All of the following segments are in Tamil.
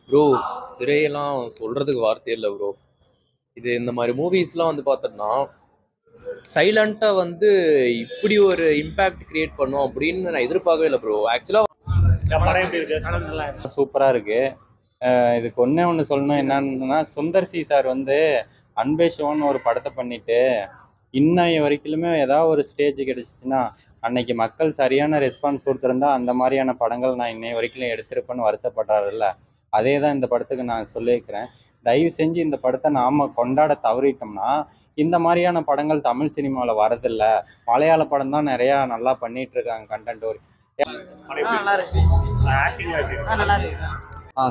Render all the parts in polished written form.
ப்ரோ, சிறையெல்லாம் சொல்றதுக்கு வார்த்தையே இல்ல ப்ரோ. இது இந்த மாதிரி மூவிஸ்லாம் வந்து பார்த்தோம்னா, சைலன்ட்டா வந்து இப்படி ஒரு இம்பாக்ட் கிரியேட் பண்ணும் அப்படின்னு நான் எதிர்பார்க்கவே இல்ல ப்ரோ. ஆக்சுவலா படம் எப்படி இருக்கு? படம் நல்லா இருக்கு. சூப்பரா இருக்கு. இதுக்கு ஒண்ணு சொல்லணும் என்னன்னா, சுந்தர் சி சார் வந்து அன்பே சிவன்னு ஒரு படத்தை பண்ணிட்டு இன்னைய வரைக்குமே ஏதாவது ஒரு ஸ்டேஜ் கிடைச்சிச்சுன்னா, அன்னைக்கு மக்கள் சரியான ரெஸ்பான்ஸ் கொடுத்துருந்தா அந்த மாதிரியான படங்கள் நான் இன்னைய வரைக்கும் எடுத்திருப்பேன்னு வருத்தப்படுறாருல்ல. அதே தான் இந்த படத்துக்கு நான் சொல்லியிருக்கிறேன். தயவு செஞ்சு இந்த படத்தை நாம கொண்டாட தவறிட்டோம்னா இந்த மாதிரியான படங்கள் தமிழ் சினிமாவில் வரதில்ல. மலையாள படம் தான் நிறையா நல்லா பண்ணிட்டு இருக்காங்க கண்டென்ட் ஒரு. படம் எப்படி நல்லா இருக்கு? இருக்கு. ஆக்டிங்லாம் எப்படி இருக்கு? நல்லா இருக்கு.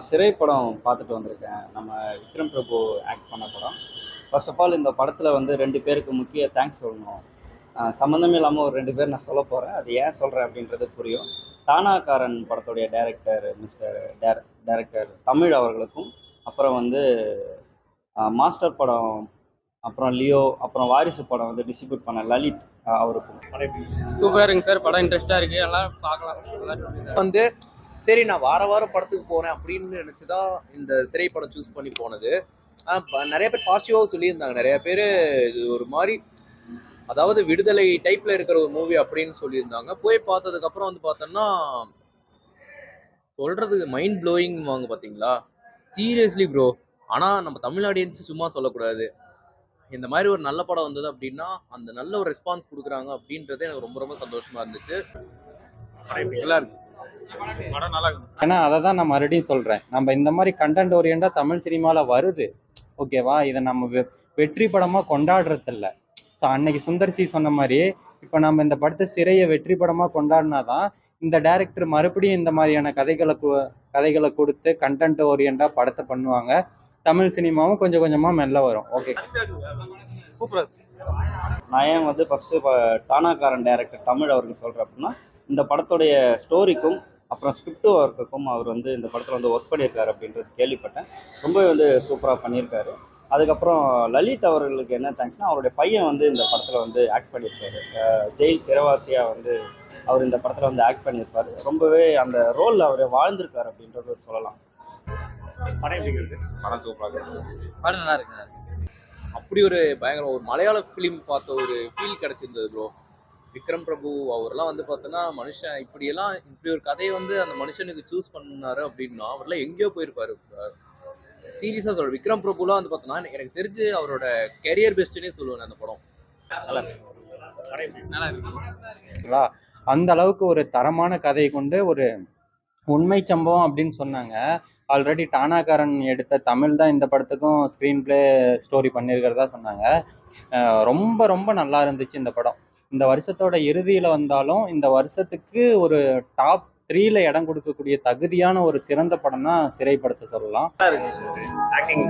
சிறை படம் பார்த்துட்டு வந்திருக்கேன். நம்ம விக்ரம் பிரபு ஆக்ட் பண்ண படம். ஃபர்ஸ்ட் ஆஃப் ஆல் இந்த படத்தில் வந்து 2 பேருக்கு முக்கிய தேங்க்ஸ் சொல்லணும். சம்மந்தமே இல்லாமல் ஒரு 2 பேர் நான் சொல்ல போகிறேன். அது ஏன் சொல்கிறேன் அப்படின்றது புரியும். தானாக்காரன் படத்துடைய டைரக்டர் தமிழ் அவர்களுக்கும், அப்புறம் வந்து மாஸ்டர் படம், அப்புறம் லியோ, அப்புறம் வாரிசு படம் வந்து டிஸ்ட்ரிபியூட் பண்ண லலித் அவருக்கும். படம் எப்படி இருக்கு? சூப்பரா இருக்குங்க சார். படம் இன்ட்ரெஸ்டா இருக்கு. நல்லா பார்க்கலாம். வந்து சரி நான் வாரம் படத்துக்கு போறேன் அப்படின்னு நினைச்சுதான் இந்த சிறை படம் சூஸ் பண்ணி போனது. நிறைய பேர் பாசிட்டிவாகவும் சொல்லியிருந்தாங்க. நிறைய பேர் இது ஒரு மாதிரி, அதாவது விடுதலை டைப்ல இருக்கிற ஒரு மூவி அப்படின்னு சொல்லியிருந்தாங்க. போய் பார்த்ததுக்கு அப்புறம் வந்து பார்த்தோம்னா சொல்றதுக்கு மைண்ட் ப்ளோயிங் வாங்க பாத்தீங்களா. Seriously bro. ஆனா நம்ம தமிழ் ஆடியன்ஸ் சும்மா சொல்லக்கூடாது. இந்த மாதிரி ஒரு நல்ல படம் வந்தது அப்படின்னா அந்த நல்ல ஒரு ரெஸ்பான்ஸ் கொடுக்குறாங்க அப்படின்றது எனக்கு ரொம்ப ரொம்ப சந்தோஷமா இருந்துச்சு. படம் எப்படி நல்லா இருக்கு? இருக்கு. படம் நல்லா இருக்கு. ஏன்னா அதை தான் நான் மறுபடியும் சொல்கிறேன். நம்ம இந்த மாதிரி கண்டென்ட் ஓரியண்டாக தமிழ் சினிமாவில் வருது, ஓகேவா? இதை நம்ம வெற்றி படமாக கொண்டாடுறதில்ல. ஸோ அன்னைக்கு சுந்தர் சி சொன்ன மாதிரி இப்போ நம்ம இந்த படத்தை சிறையை வெற்றி படமாக கொண்டாடினா தான் இந்த டைரக்டர் மறுபடியும் இந்த மாதிரியான கதைகளை கொடுத்து கண்டென்ட் ஓரியண்டாக படத்தை பண்ணுவாங்க. தமிழ் சினிமாவும் கொஞ்சம் கொஞ்சமாக மெல்ல வரும். ஓகே, சூப்பரா இருக்கு. நான் ஏன் வந்து ஃபஸ்ட்டு இப்போ தானாக்காரன் டைரக்டர் தமிழ் அவருக்கு சொல்கிறேன் அப்படின்னா, இந்த படத்துடைய ஸ்டோரிக்கும் அப்புறம் ஸ்கிரிப்ட் ஒர்க்குக்கும் அவர் வந்து இந்த படத்தில் வந்து ஒர்க் பண்ணியிருக்காரு அப்படின்றது கேள்விப்பட்டேன். ரொம்பவே வந்து சூப்பராக பண்ணியிருக்காரு. அதுக்கப்புறம் லலித் அவர்களுக்கு என்ன தேங்க்ஸ்னா, அவருடைய பையன் வந்து இந்த படத்தில் வந்து ஆக்ட் பண்ணியிருக்காரு. ஜெயில் சிறைவாசியாக வந்து அவர் இந்த படத்தில் வந்து ஆக்ட் பண்ணியிருப்பார். ரொம்பவே அந்த ரோலில் அவர் வாழ்ந்திருக்காரு அப்படின்றது சொல்லலாம். படம் எப்படி இருக்கு? படம் சூப்பராக இருக்கு. படம் நல்லா இருக்கு. அப்படி ஒரு பயங்கர ஒரு மலையாள ஃபிலிம் பார்த்த ஒரு ஃபீல் கிடைச்சிருந்தது ப்ரோ. விக்ரம் பிரபு அவர்லாம் வந்து பார்த்தோன்னா மனுஷன் இப்படி ஒரு கதையை வந்து அந்த மனுஷனுக்கு சூஸ் பண்ணாரு அப்படின்னா அவர்லாம் எங்கேயோ போயிருப்பாரு. சீரியஸாக சொல்கிறேன். விக்ரம் பிரபுலாம் வந்து பார்த்தோன்னா எனக்கு தெரிஞ்சு அவரோட கெரியர் பெஸ்ட்டுன்னே சொல்லுவேன் அந்த படம். நல்லா இருக்கு. படம் எப்படி இருக்கு? நல்லா இருக்கு. ஓகேங்களா? அந்த அளவுக்கு ஒரு தரமான கதையை கொண்டு ஒரு உண்மை சம்பவம் அப்படின்னு சொன்னாங்க. ஆல்ரெடி டானாக்காரன் எடுத்த தமிழ் தான் இந்த படத்துக்கும் ஸ்க்ரீன் பிளே ஸ்டோரி பண்ணியிருக்கிறதா சொன்னாங்க. ரொம்ப ரொம்ப நல்லா இருந்துச்சு இந்த படம். இந்த வருஷத்தோட இறுதியில் வந்தாலும் இந்த வருஷத்துக்கு ஒரு டாப் 3ல இடம் கொடுக்கக்கூடிய தகுதியான ஒரு சிறந்த படம்னா சிறை படத்தை சொல்லலாம். ஆக்டிங்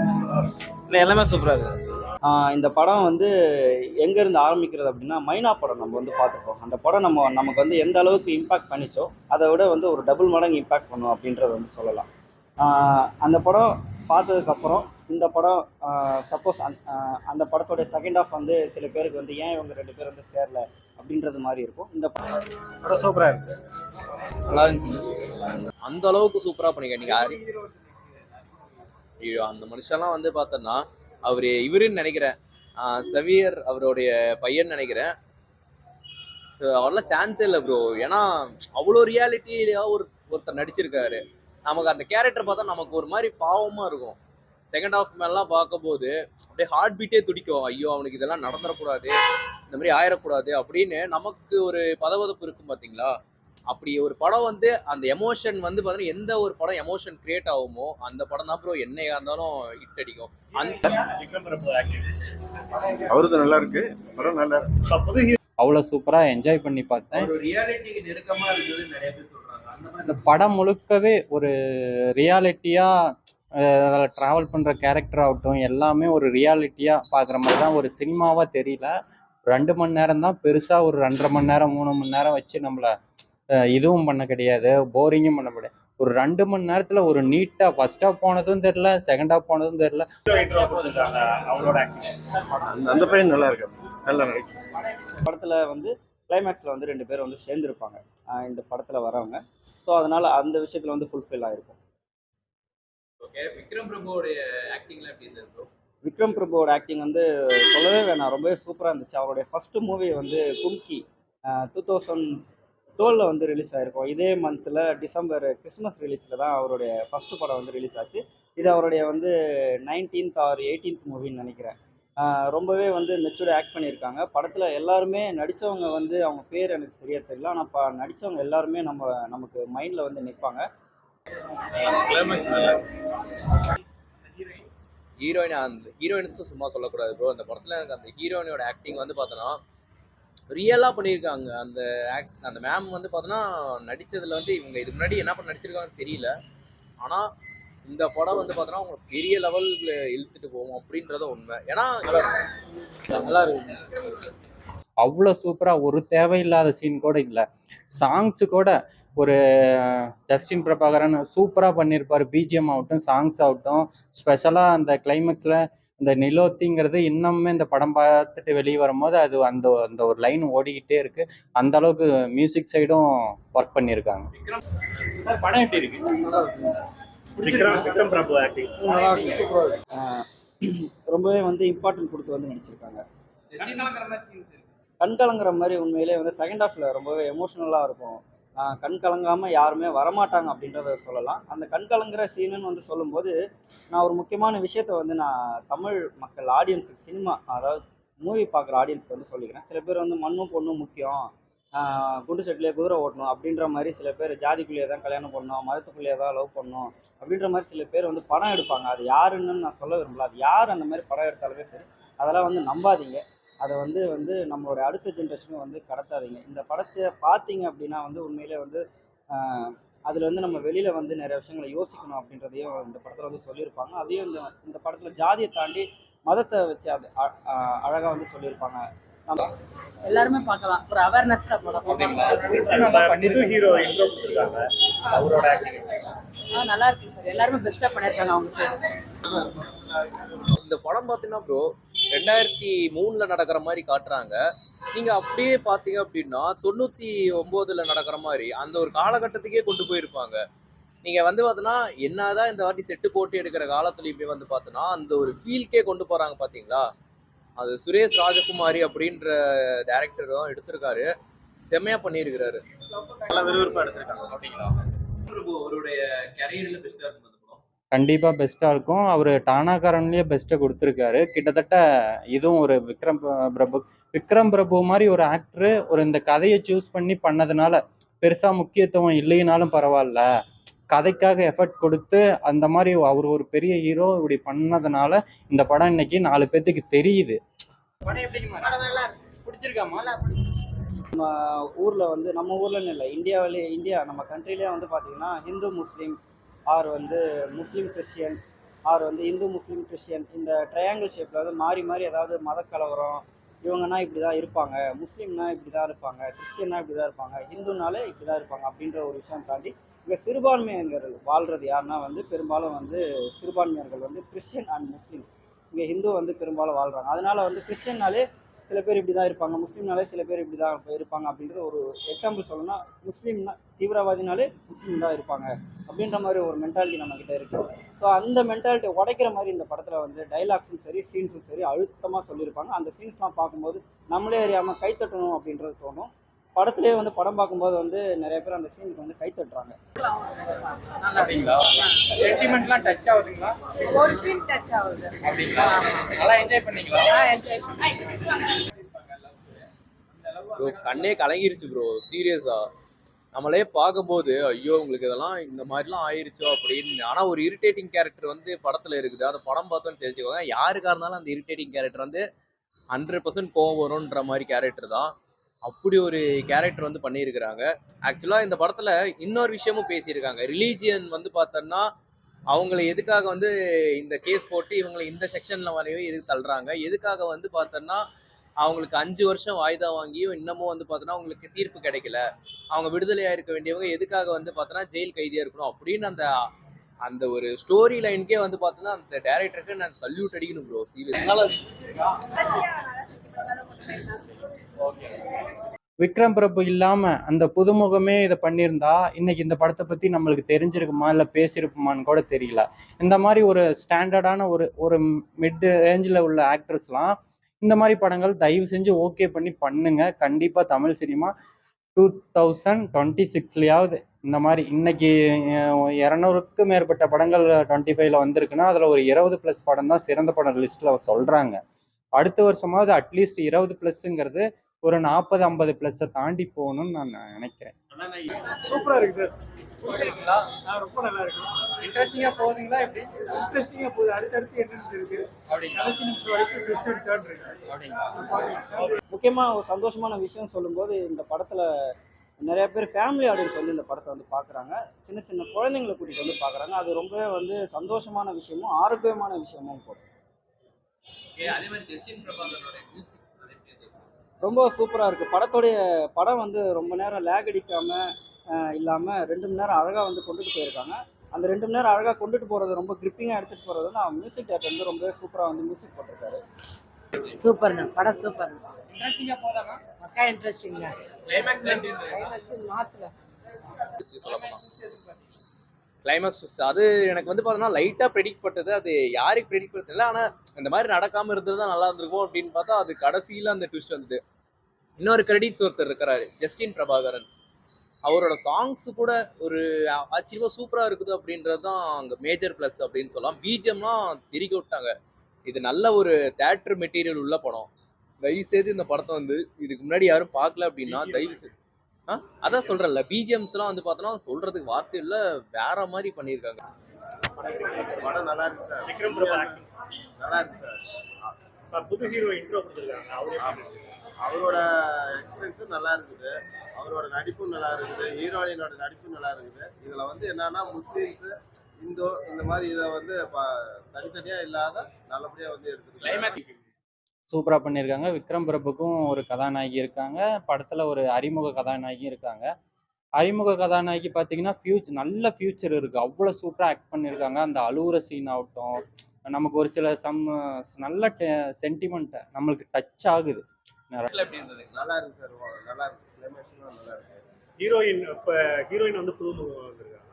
இல்லை, எல்லாமே சூப்பரா இருக்கு. இந்த படம் வந்து எங்கேருந்து ஆரம்பிக்கிறது அப்படின்னா, மைனா படம் நம்ம வந்து பார்த்துருப்போம். அந்த படம் நமக்கு வந்து எந்த அளவுக்கு இம்பேக்ட் பண்ணிச்சோ அதை விட வந்து ஒரு டபுள் மடங்கு இம்பேக்ட் பண்ணும் அப்படின்றத வந்து சொல்லலாம். அந்த படம் பார்த்ததுக்கப்புறம் இந்த படம் சப்போஸ் அந்த படத்தோடைய செகண்ட் ஹாஃப் வந்து சில பேருக்கு வந்து ஏன் இவங்க 2 பேர் வந்து சேரல அப்படின்றது மாதிரி இருக்கும். இந்த படம் சூப்பரா இருக்கு. நல்லா இருந்துச்சு. அந்த அளவுக்கு சூப்பராக பண்ணிக்க நீங்க ஐயோ, அந்த மனுஷன்லாம் வந்து பார்த்தோன்னா இவருன்னு நினைக்கிறேன். சவியர் அவருடைய பையன் நினைக்கிறேன். ஸோ அவரெல்லாம் சான்ஸே இல்லை ப்ரோ. ஏன்னா அவ்வளோ ரியாலிட்டியிலேயே ஒருத்தர் நடிச்சிருக்காரு. நமக்கு அந்த கேரக்டர் பார்த்தா நமக்கு ஒரு மாதிரி பாவமா இருக்கும். செகண்ட் ஹாஃப் மேலாம் பார்க்கும்போது அப்படியே ஹார்ட் பீட்டே துடிக்கும். ஐயோ அவனுக்கு இதெல்லாம் நடந்துடக்கூடாது, இந்த மாதிரி ஆயிடக்கூடாது அப்படின்னு நமக்கு ஒரு பதவதப்பு இருக்கும் பார்த்தீங்களா. அப்படி ஒரு படம் வந்து அந்த எமோஷன் வந்து பார்த்தீங்கன்னா எந்த ஒரு படம் எமோஷன் கிரியேட் ஆகுமோ அந்த படம் தான் ப்ரோ என்னையா இருந்தாலும் ஹிட் அடிக்கும். அந்த விக்ரம் பிரபு ஆக்டிங் அவருது நல்லா இருக்கு. படம் நல்லா இருக்கு. புது ஹீரோ அவ்வளோ சூப்பராக என்ஜாய் பண்ணி பார்த்தேன். ஒரு ரியாலிட்டிக்கு நெருக்கமா இருக்குது நிறைய பேர் சொல்றாங்க. அந்த இந்த மாதிரி படம் முழுக்கவே ஒரு ரியாலிட்டியாக ட்ராவல் பண்ணுற கேரக்டர் ஆகட்டும் எல்லாமே ஒரு ரியாலிட்டியாக பார்க்குற மாதிரி தான். ஒரு சினிமாவாக தெரியல. 2 மணி நேரம் தான் பெருசாக ஒரு 2.5 மணி நேரம் 3 மணி நேரம் வச்சு நம்மளை இதுவும் பண்ண கிடையாது, போரிங்கும் பண்ண முடியாது. ஒரு 2 மணி நேரத்தில் ஒரு நீட்டாக ஃபர்ஸ்ட் ஹாஃப் போனதும் தெரில, செகண்ட் ஹாஃப் போனதும் தெரில. இன்ட்ரோ கொடுத்துருக்காங்க. அவங்களோட ஆக்டிங் அந்த பையன் நல்லா இருக்கு. நல்லா நடிக்கும். படத்தில் வந்து கிளைமேக்ஸில் வந்து 2 பேர் வந்து சேர்ந்துருப்பாங்க இந்த படத்தில் வரவங்க. ஸோ அதனால் அந்த விஷயத்தில் வந்து ஃபுல்ஃபில் ஆகிருக்கும். விக்ரம் பிரபுவோடைய ஆக்டிங்லாம் எப்படி இருந்தது ப்ரோ? விக்ரம் பிரபுவோட ஆக்டிங் வந்து சொல்லவே வேணாம், ரொம்பவே சூப்பராக இருந்துச்சு. அவருடைய ஃபர்ஸ்ட் மூவி வந்து கும்கி 2012 வந்து ரிலீஸ் ஆயிருக்கும். இதே மந்தில் டிசம்பர் கிறிஸ்மஸ் ரிலீஸில் தான் அவருடைய ஃபர்ஸ்ட் படம் வந்து ரிலீஸ் ஆச்சு. இது அவருடைய வந்து 19th ஆர் 18th மூவின்னு நினைக்கிறேன். ரொம்பவே வந்து மெச்சூர்டாக ஆக்ட் பண்ணியிருக்காங்க. படத்தில் எல்லாருமே நடித்தவங்க வந்து அவங்க பேர் எனக்கு சரியாக தெரியல, ஆனால் நடித்தவங்க எல்லாருமே நமக்கு மைண்டில் வந்து நிற்பாங்க. ஹீரோயின்ஸும் சும்மா சொல்லக்கூடாது ப்ரோ. அந்த படத்தில் எனக்கு அந்த ஹீரோயினோட ஆக்டிங் வந்து பார்த்தோன்னா ரியலாக பண்ணியிருக்காங்க. அந்த மேம் வந்து பார்த்தோன்னா நடித்ததில் வந்து இவங்க இதுக்கு முன்னாடி என்ன பண்ண நடிச்சிருக்காங்கன்னு தெரியல. ஆனால் இந்த படம் வந்து பார்த்தோன்னா அவங்க பெரிய லெவலில் இழுத்துட்டு போவோம் அப்படின்றத உண்மை. ஏன்னா நல்லா இருக்கு. அவ்வளோ சூப்பராக ஒரு தேவையில்லாத சீன் கூட இல்லை. சாங்ஸு கூட ஒரு ஜஸ்டின் பிரபாகரன் சூப்பராக பண்ணியிருப்பார். பிஜிஎம் ஆகட்டும், சாங்ஸ் ஆகட்டும், ஸ்பெஷலாக அந்த கிளைமேக்ஸில் இந்த நிலோத்திங்கிறது இன்னுமே இந்த படம் பார்த்துட்டு வெளியே வரும்போது அது அந்த அந்த ஒரு லைன் ஓடிக்கிட்டே இருக்கு. அந்த அளவுக்கு மியூசிக் சைடும் ஒர்க் பண்ணியிருக்காங்க. சார் படம் எப்படி இருக்கு? விக்ரம் பிரபு ஆக்டிங் ரொம்பவே வந்து இம்பார்ட்டன்ட் கொடுத்து வந்து நடிச்சிருக்காங்க. கண் கலங்குற மாதிரி உண்மையிலே வந்து செகண்ட் ஹாஃபில் ரொம்பவே எமோஷ்னலாக இருக்கும். கண் கலங்காமல் யாருமே வரமாட்டாங்க அப்படின்றத சொல்லலாம். அந்த கண் கலங்குற சீனுன்னு வந்து சொல்லும்போது நான் ஒரு முக்கியமான விஷயத்த வந்து நான் தமிழ் மக்கள் ஆடியன்ஸுக்கு, சினிமா அதாவது மூவி பார்க்குற ஆடியன்ஸ்க்கு வந்து சொல்லிக்கிறேன். சில பேர் வந்து மண்ணும் பொண்ணும் முக்கியம், குண்டு செட்டிலே குதிரை ஓட்டணும் அப்படின்ற மாதிரி, சில பேர் ஜாதிக்குள்ளேயே தான் கல்யாணம் பண்ணணும், மதத்துக்குள்ளேயே தான் லவ் பண்ணணும் அப்படின்ற மாதிரி சில பேர் வந்து படம் எடுப்பாங்க. அது யாருன்னு நான் சொல்ல விரும்பல. அது யார் அந்த மாதிரி படம் எடுத்தாலுமே சரி, அதெல்லாம் வந்து நம்பாதீங்க. அதை வந்து நம்மளோட அடுத்த ஜென்ரேஷனும் வந்து கடத்தாதீங்க. இந்த படத்தை பார்த்தீங்க அப்படின்னா வந்து உண்மையிலே வந்து அதில் வந்து நம்ம வெளியில் வந்து நிறைய விஷயங்களை யோசிக்கணும் அப்படின்றதையும் இந்த படத்தில் வந்து சொல்லியிருப்பாங்க. அதையும் இந்த படத்தில் ஜாதியை தாண்டி மதத்தை வச்சு அது அழகாக வந்து சொல்லியிருப்பாங்க. நம்ம எல்லாருமே பார்க்கலாம். ஒரு அவேர்னஸ் தான் படம். புது ஹீரோ இன்ட்ரோ கொடுத்துருக்காங்க, அவரோட ஆக்டிங் நல்லா இருக்கு சார். எல்லாருமே பெஸ்ட்டாக பண்ணியிருக்காங்க அவங்க சைடு. இந்த படம் பார்த்தீங்கன்னா ப்ரோ 2003 நடக்கிற மாதிரி காட்டுறாங்க. நீங்க அப்படியே பார்த்தீங்க அப்படின்னா 99 நடக்கிற மாதிரி அந்த ஒரு காலகட்டத்துக்கே கொண்டு போயிருப்பாங்க. நீங்க வந்து பார்த்தோன்னா என்னதான் இந்த வாட்டி செட்டு போட்டு எடுக்கிற காலத்துலயுமே வந்து பார்த்தோன்னா அந்த ஒரு ஃபீல்கே கொண்டு போறாங்க பார்த்தீங்களா. அது சுரேஷ் ராஜகுமாரி அப்படின்ற டைரக்டர் தான் எடுத்திருக்காரு. செம்மையா பண்ணியிருக்கிறாரு. நல்லா விறுவிறுப்பாக எடுத்திருக்காங்க. அப்படிங்களா? அவருடைய கேரியர்ல பெஸ்டா இருக்கும் படம். கண்டிப்பாக பெஸ்ட்டாக இருக்கும். அவர் டானாக்காரன்லேயே பெஸ்ட்டை கொடுத்துருக்காரு. கிட்டத்தட்ட இதுவும் ஒரு விக்ரம் பிரபு மாதிரி ஒரு ஆக்டரு ஒரு இந்த கதையை சூஸ் பண்ணி பண்ணதுனால பெருசாக முக்கியத்துவம் இல்லைனாலும் பரவாயில்ல, கதைக்காக எஃபர்ட் கொடுத்து அந்த மாதிரி அவர் ஒரு பெரிய ஹீரோ இப்படி பண்ணதுனால இந்த படம் இன்னைக்கு 4 பேர்த்துக்கு தெரியுது. படம் எப்படிங்க? பிடிச்சிருக்காமா? ஊரில் வந்து நம்ம ஊர்லன்னு இல்லை, இந்தியா நம்ம கண்ட்ரிலேயே வந்து பார்த்திங்கன்னா ஹிந்து முஸ்லீம் ஆர் வந்து முஸ்லீம் கிறிஸ்டியன் ஆர் வந்து இந்து முஸ்லீம் கிறிஸ்டியன் இந்த ட்ரையாங்கிள் ஷேப்பில் வந்து மாறி மாறி ஏதாவது மதக்கலவரம், இவங்கன்னா இப்படி தான் இருப்பாங்க, முஸ்லீம்னா இப்படி தான் இருப்பாங்க, கிறிஸ்டியன்னா இப்படி தான் இருப்பாங்க, ஹிந்துனாலே இப்படி தான் இருப்பாங்க அப்படின்ற ஒரு விஷயம் தாண்டி இங்கே சிறுபான்மையினர்கள் வாழ்கிறது யாருன்னா வந்து பெரும்பாலும் வந்து சிறுபான்மையினர்கள் வந்து கிறிஸ்டியன் அண்ட் முஸ்லீம்ஸ். இங்கே ஹிந்து வந்து பெரும்பாலும் வாழ்கிறாங்க. அதனால வந்து கிறிஸ்டியன்னாலே சில பேர் இப்படி தான் இருப்பாங்க, முஸ்லீம்னாலே சில பேர் இப்படி தான் இருப்பாங்க அப்படின்ற ஒரு எக்ஸாம்பிள் சொல்லணும்னா முஸ்லீம்னா தீவிரவாதினாலே முஸ்லீம் தான் இருப்பாங்க அப்படின்ற மாதிரி ஒரு மென்டாலிட்டி நம்மக்கிட்ட இருக்குது. ஸோ அந்த மென்டாலிட்டி உடைக்கிற மாதிரி இந்த படத்தில் வந்து டைலாக்ஸும் சரி சீன்ஸும் சரி அழுத்தமாக சொல்லியிருப்பாங்க. அந்த சீன்ஸ்லாம் பார்க்கும்போது நம்மளே அறியாமல் கைத்தட்டணும் அப்படின்றது தோணும். படத்துலேயே வந்து படம் பார்க்கும்போது வந்து நிறைய பேர் அந்த சீனுக்கு வந்து கைத்தட்டுறாங்க. அப்படிங்களா? சென்டிமெண்ட்லாம் டச் ஆகுதுங்களா? ஒரு சீன் டச் ஆகுது. அப்படிங்களா? நல்லா என்ஜாய் பண்ணீங்களா? என்ஜாய் ப்ரோ கண்ணே கலங்கிருச்சு ப்ரோ. சீரியஸா நம்மளே பார்க்கும்போது ஐயோ உங்களுக்கு இதெல்லாம் இந்த மாதிரிலாம் ஆயிருச்சோ அப்படின்னு. ஆனால் ஒரு இரிட்டேட்டிங் கேரக்டர் வந்து படத்தில் இருக்குது. அந்த படம் பார்த்தோன்னு தெரிஞ்சுக்கோங்க. யாருக்காக இருந்தாலும் அந்த இரிட்டேட்டிங் கேரக்டர் வந்து 100% கோவம் வரும்ன்ற மாதிரி கேரக்டர் தான். அப்படி ஒரு கேரக்டர் வந்து பண்ணியிருக்கிறாங்க. ஆக்சுவலாக இந்த படத்தில் இன்னொரு விஷயமும் பேசியிருக்காங்க. ரிலீஜியன் வந்து பார்த்தோன்னா அவங்கள எதுக்காக வந்து இந்த கேஸ் போட்டு இவங்களை இந்த செக்ஷனில் வரையவே எதுக்கு தள்ளுறாங்க, எதுக்காக வந்து பார்த்தோன்னா அவங்களுக்கு 5 வருஷம் வாய்தா வாங்கியும் இன்னமும் வந்து பார்த்தோன்னா அவங்களுக்கு தீர்ப்பு கிடைக்கல, அவங்க விடுதலையாக இருக்க வேண்டியவங்க எதுக்காக வந்து பார்த்தோன்னா ஜெயில் கைதியாக இருக்கணும் அப்படின்னு அந்த அந்த ஒரு ஸ்டோரி லைனுக்கே வந்து பார்த்தோன்னா அந்த டைரக்டருக்கு நான் சல்யூட் அடிக்கணும் bro. Serious. Okay. Vikram Prabhu இல்லாம அந்த புதுமுகமே இதை பண்ணியிருந்தா இன்னைக்கு இந்த படத்தை பத்தி நம்மளுக்கு தெரிஞ்சிருக்குமா இல்லை பேசியிருக்குமான்னு கூட தெரியல. இந்த மாதிரி ஒரு ஸ்டாண்டர்டான ஒரு ஒரு மிட் ரேஞ்சில் உள்ள ஆக்டர்ஸ்லாம் இந்த மாதிரி படங்கள் தயவு செஞ்சு ஓகே பண்ணி பண்ணுங்க. கண்டிப்பா தமிழ் சினிமா 2026லயாவது இந்த மாதிரி இன்னைக்கு 200க்கும் மேற்பட்ட படங்கள் 25ல வந்திருக்குன்னா அதுல ஒரு 20+ படம் தான் சிறந்த படம் லிஸ்ட்ல சொல்றாங்க. அடுத்த வருஷமாவது அட்லீஸ்ட் 20+ங்கிறது ஒரு 40-50+ தாண்டி போகணும்னு நான் நினைக்கிறேன். சூப்பரா இருக்கு சார். ரொம்ப நல்லா இருக்கு. இன்ட்ரெஸ்டிங்கா போகுதுங்களா எப்படி இன்ட்ரெஸ்டிங்கா போகுது. அடுத்தடுத்து என்னன்னு இருக்கு. அப்படிங்களா கடைசி நிமிஷம் வரைக்கும் ட்விஸ்ட் அண்ட் டர்ன் இருக்கு. அப்படிங்களா முக்கியமாக ஒரு சந்தோஷமான விஷயம் சொல்லும்போது இந்த படத்தில் நிறைய பேர் ஃபேமிலி ஆடியன்ஸ் வந்து இந்த படத்தை வந்து பார்க்குறாங்க. சின்ன சின்ன குழந்தைங்களை கூட்டிகிட்டு வந்து பார்க்குறாங்க. அது ரொம்பவே வந்து சந்தோஷமான விஷயமும் ஆரோக்கியமான விஷயமும் கூட. அதே மாதிரி ஜஸ்டின் பிரபாகரோட மியூசிக் ரொம்ப சூப்பராக இருக்குது. படம் வந்து ரொம்ப நேரம் லேக் அடிக்காமல் இல்லாமல் 2 மணி நேரம் அழகாக வந்து கொண்டுட்டு போயிருக்காங்க. அந்த 2 மணி நேரம் அழகாக கொண்டுட்டு போகிறது ரொம்ப கிரிப்பிங்காக எடுத்துகிட்டு போகிறது வந்து அவன் மியூசிக் டேரக்டர் வந்து ரொம்பவே சூப்பராக வந்து மியூசிக் போட்டிருக்காரு. சூப்பர்ண்ணா, படம் சூப்பர். இன்ட்ரெஸ்டிங்கா போதாங்க மக்கா இன்ட்ரெஸ்டிங்ண்ணா. கிளைமேக்ஸ்ல எப்படி இருந்தது? மாசுல கிளைமேக்ஸ் அது எனக்கு வந்து பார்த்தோன்னா லைட்டாக ப்ரெடிக்ட் பண்ணது. அது யாருக்கு ப்ரெடிக்ட் பண்ணது இல்லை, ஆனால் இந்த மாதிரி நடக்காமல் இருந்தது தான் நல்லா இருந்திருக்கும் அப்படின்னு பார்த்தா அது கடைசியில் அந்த ட்விஸ்ட் வந்தது. இன்னொரு கிரெடிட்ஸ் ஒருத்தர் இருக்கிறாரு, ஜஸ்டின் பிரபாகரன். அவரோட சாங்ஸ் கூட ஒரு ஆச்சரியமாக சூப்பராக இருக்குது அப்படின்றது தான் அங்கே மேஜர் ப்ளஸ் அப்படின்னு சொல்லலாம். பிஜிஎம்லாம் திருக்கி விட்டாங்க. இது நல்ல ஒரு தேட்டர் மெட்டீரியல் உள்ள படம். தயவுசெய்து இந்த படத்தை வந்து இதுக்கு முன்னாடி யாரும் பார்க்கல அப்படின்னா தயவுசெய்து அதான் சொல்றேன்ல, பிஜிஎம்ஸ்லாம் வந்து பார்த்தோன்னா சொல்றதுக்கு வார்த்தை இல்லை, வேற மாதிரி பண்ணியிருக்காங்க. படம் நல்லா இருக்கு சார். விக்ரம் பிரபு acting நல்லா இருக்கு சார். புது ஹீரோ இன்ட்ரோ கொடுத்துருக்காங்க. அவரோட எக்ஸ்பீரியன்ஸும் நல்லா இருக்குது. அவரோட நடிப்பும் நல்லா இருக்குது. ஹீரோயினோட நடிப்பும் நல்லா இருக்குது. இதுல வந்து என்னன்னா முஸ்லீம்ஸ், இந்தோ இந்த மாதிரி இதை வந்து தனித்தனியா இல்லாத நல்லபடியா வந்து எடுத்துருக்காங்க. சூப்பராக பண்ணியிருக்காங்க. விக்ரம் பிரபுக்கும் ஒரு கதாநாயகி இருக்காங்க. படத்தில் ஒரு அறிமுக கதாநாயகி இருக்காங்க. அறிமுக கதாநாயகி பார்த்தீங்கன்னா நல்ல ஃபியூச்சர் இருக்குது. அவ்வளோ சூப்பராக ஆக்ட் பண்ணியிருக்காங்க. அந்த அழுகுற சீன் ஆகட்டும், நமக்கு ஒரு சில நல்ல சென்டிமெண்ட்டை நம்மளுக்கு டச் ஆகுது. எப்படி இருந்தது? நல்லா இருக்கு சார். நல்லா இருக்கு. கிளைமேக்ஸ்லாம் நல்லா இருக்கு. ஹீரோயின் வந்து புது முகம் வந்திருக்காங்க.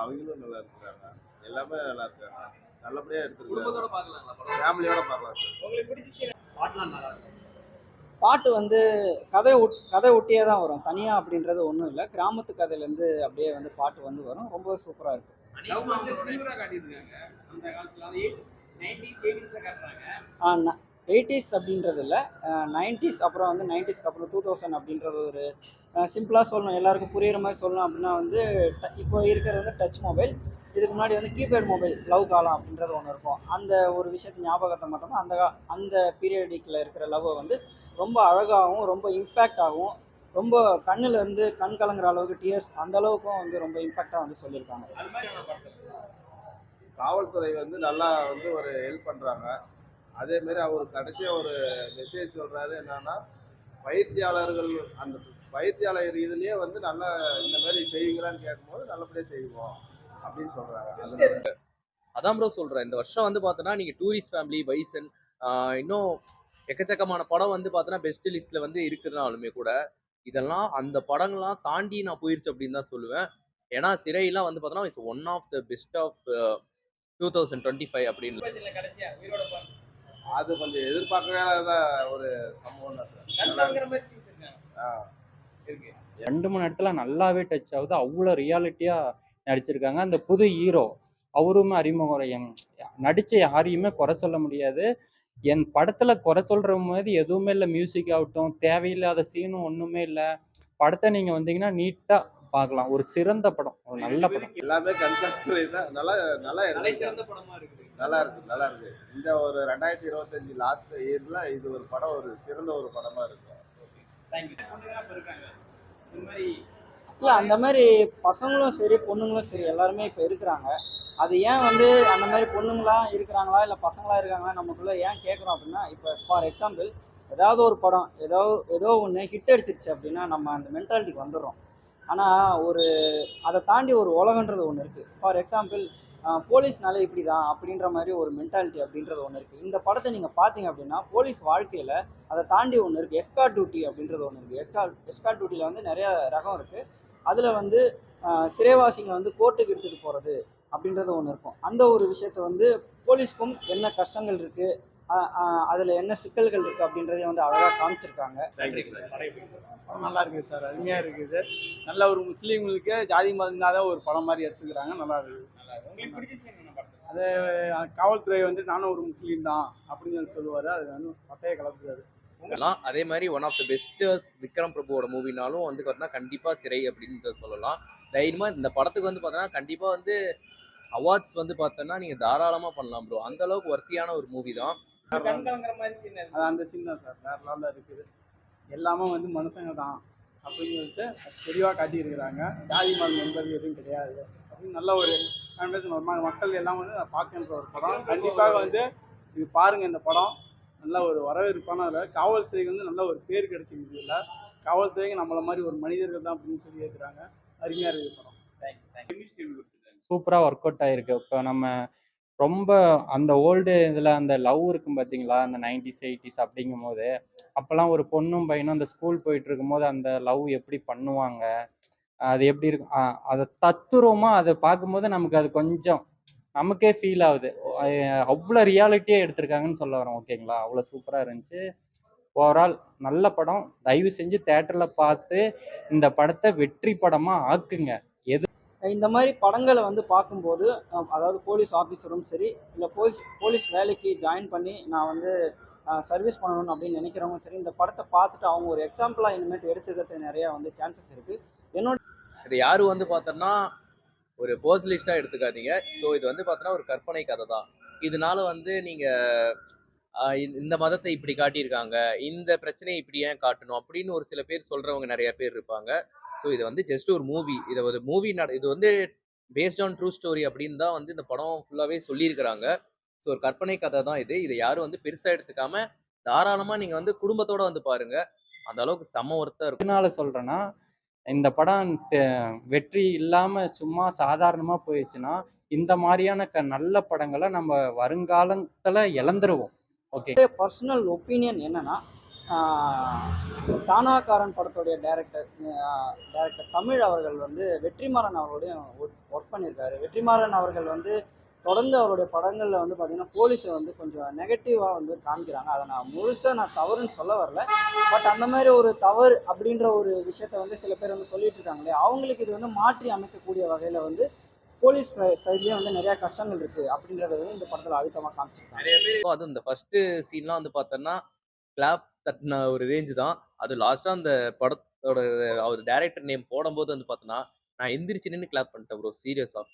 அவங்களும் நல்லா இருக்காங்க. எல்லாமே நல்லா இருக்காங்க. நல்லபடியா எடுத்துருக்காங்க. குடும்பத்தோட பார்க்கலாங்களா படம்? ஃபேமிலியோட பார்க்கலாம் சார். உங்களுக்கு பிடிச்ச பாட்டுலாம் நல்லா இருக்கு. பாட்டு வந்து கதை ஒட்டியே தான் வரும். தனியாக அப்படின்றது ஒன்றும் இல்லை. கிராமத்து கதையிலேருந்து அப்படியே வந்து பாட்டு வந்து வரும். ரொம்ப சூப்பராக இருக்குது. லவ் வந்து தீவிரமா காட்டியிருக்காங்க அந்த காலத்துல. அது 90s 80sல காட்டுறாங்க. 80s அப்படின்றது இல்லை, 90s அப்புறம் வந்து 90ஸ்க்கு அப்புறம் 2000 அப்படின்றது ஒரு சிம்பிளாக சொல்லணும், எல்லாருக்கும் புரியுற மாதிரி சொல்லணும் அப்படின்னா வந்து இப்போ இருக்கிறது வந்து டச் மொபைல். இதுக்கு முன்னாடி வந்து கீபேட் மொபைல் லவ் காலம் அப்படின்றது ஒன்று இருக்கும். அந்த ஒரு விஷயத்து ஞாபகத்தை மட்டும் அந்த பீரியடிக்கில் இருக்கிற லவ்வை வந்து ரொம்ப அழகாகவும் ரொம்ப இம்பேக்டாகவும் ரொம்ப கண்ணுலேருந்து கண் கலங்குற அளவுக்கு டியர்ஸ் அந்த அளவுக்கும் வந்து ரொம்ப இம்பேக்டாக வந்து சொல்லியிருக்காங்க. காவல்துறை வந்து நல்லா வந்து ஒரு ஹெல்ப் பண்றாங்க. அதே மாதிரி அவர் கடைசியா ஒரு மெசேஜ் சொல்றாரு, என்னன்னா பயிற்சியாளர்கள் அந்த பயிற்சியாளர் இதுலயே வந்து நல்லா இந்த மாதிரி செய்வீங்களான்னு கேட்கும்போது நல்லபடியா செய்வோம் அப்படின்னு சொல்றாங்க. அதான் ப்ரோ சொல்றேன், இந்த வருஷம் வந்து பார்த்தோன்னா நீங்க டூரிஸ்ட் ஃபேமிலி, பைசன், இன்னும் எக்கச்சக்கமான படம் வந்து பார்த்தோன்னா பெஸ்ட் லிஸ்ட்ல வந்து இருக்குதுனாலுமே கூட இதெல்லாம் அந்த படங்கள்லாம் தாண்டி நான் போயிருச்சு அப்படின்னு தான் சொல்லுவேன். ஏன்னா சிறையெல்லாம் வந்து பார்த்தோன்னா it's one of the best of 2025 அப்படின்னு. கடைசியா உயிரோட பாருங்க. அது கொஞ்சம் எதிர்பார்க்காத ஒரு சம்பவம் தான் சார். நல்லா கஷ்டங்கிற இருக்கு. மாதிரி scenes இருக்காங்க. இருக்கு. 2-3 இடத்துல நல்லாவே டச் ஆகுது. அவ்வளோ ரியாலிட்டியாக நடிச்சிருக்காங்க. அந்த புது ஹீரோ அவருமே அறிமுகம் நடித்த யாரையுமே குறை சொல்ல முடியாது. என் படத்தில் குறை சொல்கிற மாதிரி எதுவுமே இல்லை. மியூசிக் ஆகட்டும், தேவையில்லாத சீனும் ஒன்றுமே இல்லை. படத்தை நீங்கள் வந்தீங்கன்னா நீட்டாக பார்க்கலாம். ஒரு சிறந்த படம், ஒரு நல்ல படம். எல்லாமே கண்காட்சி தான். நல்லா நல்லா தலை எடுத்திருக்காங்க. சிறந்த படமா இருக்குது. நல்லா இருக்கு. நல்லா இருக்கு. இந்த ஒரு 2025 லாஸ்ட் இயர்ல இது ஒரு படம் ஒரு சிறந்த ஒரு படமா இருக்கு. தேங்க்யூ. இப்ப இருக்காங்க இந்த மாதிரி இல்லை, அந்த மாதிரி பசங்களும் சரி பொண்ணுங்களும் சரி எல்லாருமே இப்போ இருக்கிறாங்க. அது ஏன் வந்து அந்த மாதிரி பொண்ணுங்களா இருக்கிறாங்களா இல்லை பசங்களா இருக்காங்களா நமக்குள்ளே ஏன் கேட்குறோம் அப்படின்னா, இப்போ ஃபார் எக்ஸாம்பிள் ஏதாவது ஒரு படம் ஏதோ ஒன்று ஹிட் அடிச்சிருச்சு அப்படின்னா நம்ம அந்த மென்டாலிட்டிக்கு வந்துடுறோம். ஆனால் அதை தாண்டி ஒரு உலகன்றது ஒன்று இருக்குது. ஃபார் எக்ஸாம்பிள் போலீஸ்னாலே இப்படி தான் அப்படின்ற மாதிரி ஒரு மென்டாலிட்டி அப்படின்றது ஒன்று இருக்குது. இந்த படத்தை நீங்கள் பார்த்தீங்க அப்படின்னா போலீஸ் வாழ்க்கையில் அதை தாண்டி ஒன்று இருக்குது, எஸ்கார்ட் டியூட்டி அப்படின்றது ஒன்று இருக்குது. எஸ்கார்ட் டியூட்டியில் வந்து நிறைய ரகம் இருக்குது. அதில் வந்து சிறைவாசிகளை வந்து கோர்ட்டுக்கு எடுத்துகிட்டு போகிறது அப்படின்றது ஒன்று இருக்கும். அந்த ஒரு விஷயத்த வந்து போலீஸ்க்கும் என்ன கஷ்டங்கள் இருக்குது, அதில் என்ன சிக்கல்கள் இருக்குது அப்படின்றதையும் வந்து அழகாக காமிச்சிருக்காங்க. நல்லா இருக்குது சார், அருமையாக இருக்குது. நல்ல ஒரு முஸ்லீம்களுக்கு ஜாதி மதம் இல்லாத ஒரு படம் மாதிரி எடுத்துக்கிறாங்க. நல்லா இருக்குது. உங்களுக்கு பிடிச்ச சீன் என்ன படத்துல? அது காவல்துறை வந்து நானும் ஒரு முஸ்லீம் தான் அப்படின்னு சொல்லி சொல்லுவார். அது வந்து பட்டையை கலப்புறாரு. அதே மாதிரி one of the best Vikram பிரபுவோட மூவினாலும் வந்து பார்த்தீங்கன்னா கண்டிப்பா சிறை அப்படின்னு சொல்லலாம். தைரியமா இந்த படத்துக்கு வந்து பார்த்தோன்னா கண்டிப்பா வந்து அவார்ட்ஸ் வந்து பார்த்தோன்னா நீங்க தாராளமா பண்ணலாம் ப்ரோ. அந்த அளவுக்கு வர்த்தியான ஒரு மூவி தான். கண் கலங்குற மாதிரி சீன் அது அந்த சீன் தான் சார், வேற லெவலில் இருக்குது. எல்லாமே வந்து மனுஷங்க தான் அப்படின்னு சொல்லிட்டு தெளிவாக காட்டியிருக்கிறாங்க. ஜாதி மதம் என்பது எதுவும் கிடையாது அப்படின்னு நல்ல ஒரு மக்கள் எல்லாம் வந்து பார்க்கின்ற ஒரு படம். கண்டிப்பாக வந்து இது பாருங்கள். இந்த படம் நல்ல ஒரு வரவேற்பான காவல்துறைக்கு வந்து நல்ல ஒரு பேர் கிடைச்சிருக்கு. இல்லை காவல்துறைக்கு நம்மள மாதிரி ஒரு மனிதர்கள் தான் அப்படின்னு சொல்லி ஏற்கிறாங்க. அருமையாக இருக்குது படம். சூப்பராக ஒர்க் அவுட் ஆகிருக்கு. இப்போ நம்ம ரொம்ப அந்த ஓல்டு இதில் அந்த லவ் இருக்கும் பார்த்தீங்களா, அந்த 90s 80s அப்படிங்கும் போது அப்போல்லாம் ஒரு பொண்ணும் பையனும் அந்த ஸ்கூல் போயிட்டு இருக்கும்போது அந்த லவ் எப்படி பண்ணுவாங்க, அது எப்படி இருக்கும், அதை தத்துருவமாக அதை பார்க்கும்போது நமக்கு அது கொஞ்சம் நமக்கே ஃபீல் ஆகுது. அவ்வளோ ரியாலிட்டியாக எடுத்திருக்காங்கன்னு சொல்ல வரோம். ஓகேங்களா, அவ்வளோ சூப்பராக இருந்துச்சு. ஓவரால் நல்ல படம். தயவு செஞ்சு தேட்டரில் பார்த்து இந்த படத்தை வெற்றி படமாக ஆக்குங்க. இந்த மாதிரி படங்களை வந்து பார்க்கும்போது அதாவது போலீஸ் ஆஃபீஸரும் சரி, இல்லை போலீஸ் வேலைக்கு ஜாயின் பண்ணி நான் வந்து சர்வீஸ் பண்ணணும் அப்படின்னு நினைக்கிறவங்க சரி, இந்த படத்தை பார்த்துட்டு அவங்க ஒரு எக்ஸாம்பிளாக இனிமேட்டு எடுத்துக்கிறது நிறையா வந்து சான்சஸ் இருக்குது. என்னோட இது யாரும் வந்து பார்த்தோன்னா ஒரு பர்சனலிஸ்டாக எடுத்துக்காதீங்க. ஸோ இது வந்து பார்த்தோன்னா ஒரு கற்பனை கதை தான். இதனால வந்து நீங்கள் இந்த மதத்தை இப்படி காட்டியிருக்காங்க, இந்த பிரச்சனையை இப்படி ஏன் காட்டணும் அப்படின்னு ஒரு சில பேர் சொல்கிறவங்க நிறைய பேர் இருப்பாங்க. ஸோ இது வந்து ஜஸ்ட் ஒரு மூவி. இதை ஒரு மூவி இது வந்து பேஸ்ட் ஆன் ட்ரூ ஸ்டோரி அப்படின்னு தான் வந்து இந்த படம் ஃபுல்லாகவே சொல்லியிருக்கிறாங்க. ஸோ ஒரு கற்பனை கதை தான் இது. இதை யாரும் வந்து பெருசாக எடுத்துக்காம தாராளமாக நீங்கள் வந்து குடும்பத்தோட வந்து பாருங்க. அந்த அளவுக்கு செம்ம ஒர்த்தாக இருக்கும். எதனால சொல்கிறேன்னா, இந்த படம் வெற்றி இல்லாமல் சும்மா சாதாரணமாக போயிடுச்சுன்னா இந்த மாதிரியான நல்ல படங்களை நம்ம வருங்காலத்தில் இழந்துருவோம். ஓகே, பர்சனல் ஒப்பீனியன் என்னன்னா, தானாகாரன் படத்துடைய டைரக்டர் தமிழ் அவர்கள் வந்து வெற்றிமாறன் அவரோடையும் ஒர்க் பண்ணியிருக்காரு. வெற்றிமாறன் அவர்கள் வந்து தொடர்ந்து அவருடைய படங்களில் வந்து பார்த்திங்கன்னா போலீஸை வந்து கொஞ்சம் நெகட்டிவாக வந்து காமிக்கிறாங்க. அதை நான் தவறுன்னு சொல்ல வரல. பட் அந்த மாதிரி ஒரு தவறு அப்படின்ற ஒரு விஷயத்த வந்து சில பேர் வந்து சொல்லிட்டு இருக்காங்களே, அவங்களுக்கு இது வந்து மாற்றி அமைக்கக்கூடிய வகையில் வந்து போலீஸ் சைட்லேயே வந்து நிறையா கஷ்டங்கள் இருக்குது அப்படின்றத வந்து இந்த படத்தில் அழுத்தமாக காமிச்சிருக்காங்க. நிறைய பேர் அதுவும் இந்த ஃபர்ஸ்ட் சீன்லாம் வந்து பார்த்தோன்னா கிளாப் தட்டின ஒரு ரேஞ்சு தான். அது லாஸ்ட்டாக அந்த படத்தோட அவர் டைரக்டர் நேம் போடும்போது வந்து பார்த்தோன்னா நான் எந்திரிச்சு நின்று கிளாப் பண்ணிட்டேன் ப்ரோ, சீரியஸாக.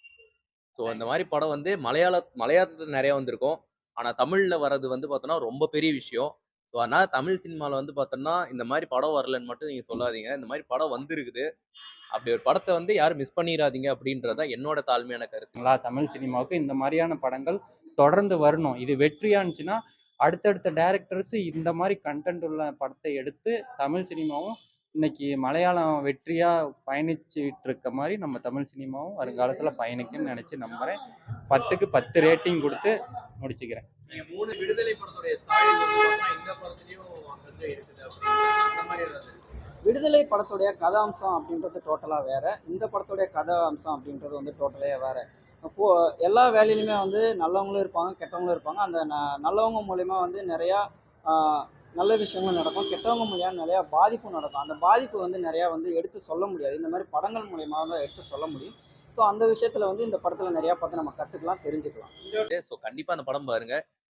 ஸோ அந்த மாதிரி படம் வந்து மலையாளத்தில் நிறையா வந்திருக்கும். ஆனால் தமிழில் வர்றது வந்து பார்த்தோன்னா ரொம்ப பெரிய விஷயம். ஸோ அதனால் தமிழ் சினிமாவில் வந்து பார்த்தோன்னா இந்த மாதிரி படம் வரலன்னு மட்டும் நீங்கள் சொல்லாதீங்க. இந்த மாதிரி படம் வந்திருக்குது. அப்படி ஒரு படத்தை வந்து யாரும் மிஸ் பண்ணிடாதீங்க அப்படின்றத என்னோட தாழ்மையான கருத்துங்களா. தமிழ் சினிமாவுக்கு இந்த மாதிரியான படங்கள் தொடர்ந்து வரணும். இது வெற்றியானுச்சுன்னா அடுத்தடுத்த டைரக்டர்ஸ் இந்த மாதிரி கண்டென்ட் உள்ள படத்தை எடுத்து தமிழ் சினிமாவும் இன்னைக்கு மலையாளம் வெற்றியாக பயணிச்சுட்டு இருக்க மாதிரி நம்ம தமிழ் சினிமாவும் வருங்காலத்தில் பயணிக்குன்னு நினச்சி நம்புகிறேன். 10க்கு 10 ரேட்டிங் கொடுத்து முடிச்சுக்கிறேன். நீங்கள் 3 விடுதலை படத்துடைய சாயல் வந்து இந்த படத்துலையும் அங்கே இருக்குது அந்த மாதிரி ஏதாவது? விடுதலை படத்துடைய கதாம்சம் அப்படின்றது டோட்டலாக வேறு, இந்த படத்துடைய கதை அம்சம் அப்படின்றது வந்து டோட்டலே வேறு. அப்போது எல்லா வேலையிலுமே வந்து நல்லவங்களும் இருப்பாங்க, கெட்டவங்களும் இருப்பாங்க. அந்த நல்லவங்க மூலிமா வந்து நிறையா நல்ல விஷயங்கள் நடக்கும், கெட்டவங்க மூலியமாக நிறையா பாதிப்பும் நடக்கும். அந்த பாதிப்பு வந்து நிறையா வந்து எடுத்து சொல்ல முடியாது, இந்த மாதிரி படங்கள் மூலிமா தான் எடுத்து சொல்ல முடியும். ஸோ அந்த விஷயத்தில் வந்து இந்த படத்தில் நிறையா பார்த்து நம்ம கற்றுக்கலாம், தெரிஞ்சுக்கலாம். ஸோ கண்டிப்பாக அந்த படம் பாருங்க,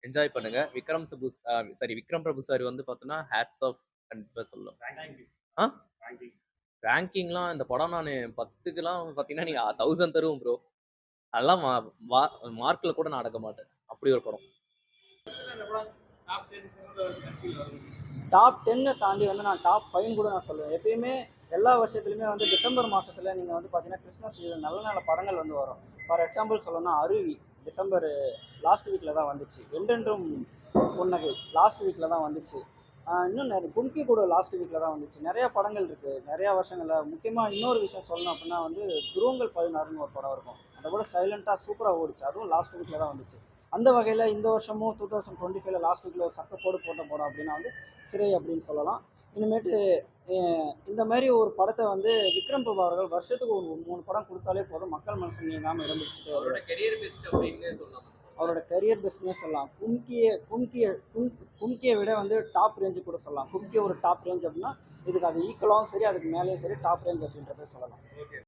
என்ஜாய் பண்ணுங்க. விக்ரம் பிரபு சார் வந்து பார்த்தோன்னா ஹேட்ஸ் ஆஃப் கண்டிப்பாக சொல்லலாம். ரேங்கிங்லாம் இந்த படம் நான் 10க்குலாம் பார்த்தீங்கன்னா நீங்கள் 1000 தருவோம் ப்ரோ. அதெல்லாம் மார்க்கில் கூட நான் அடக்க மாட்டேன். அப்படி ஒரு படம். டாப் 10 தாண்டி வந்து நான் டாப் 5 கூட நான் சொல்லுவேன். எப்பயுமே எல்லா வருஷத்துலையுமே வந்து டிசம்பர் மாதத்தில் நீங்கள் வந்து பார்த்தீங்கன்னா கிறிஸ்மஸ் சீசன் நல்ல நல்ல படங்கள் வந்து வரும். ஃபார் எக்ஸாம்பிள் சொல்லணும்னா அருவி டிசம்பர் லாஸ்ட் வீக்கில் தான் வந்துச்சு. என்றென்றும் புன்னகை லாஸ்ட் வீக்கில் தான் வந்துச்சு. இன்னும் நிறைய கும்கி கூட லாஸ்ட் வீக்கில் தான் வந்துச்சு. நிறையா படங்கள் இருக்குது நிறையா வருஷங்களில். முக்கியமாக இன்னொரு விஷயம் சொல்லணும் அப்படின்னா வந்து துருவங்கள் 16ன்னு ஒரு படம் இருக்கும். அதை விட சைலண்ட்டாக சூப்பராக ஓடிச்சு. அதுவும் லாஸ்ட் வீக்கில் தான் வந்துச்சு. அந்த வகையில் இந்த வருஷமும் 2025 லாஸ்ட் வீக்கில் ஒரு சக்கப்போடு போட்ட படம் அப்படின்னா வந்து சிறை அப்படின்னு சொல்லலாம். இனிமேட்டு இந்த மாதிரி ஒரு படத்தை வந்து விக்ரம் பிரபு அவர்கள் வருஷத்துக்கு ஒரு 3 படம் கொடுத்தாலே போதும், மக்கள் மனசு நீங்காமல் இடம் பிடிச்சிட்டு அவரோட கெரியர் பெஸ்ட் அப்படின்னு சொல்லலாம். அவரோட கரியர் பெஸ்ட்னே சொல்லலாம். கும்கியை விட வந்து டாப் ரேஞ்சு கூட சொல்லலாம். கும்கி ஒரு டாப் ரேஞ்ச் அப்படின்னா இதுக்கு அது ஈக்குவலாகவும் சரி, அதுக்கு மேலேயும் சரி டாப் ரேஞ்ச் அப்படின்றத சொல்லலாம்.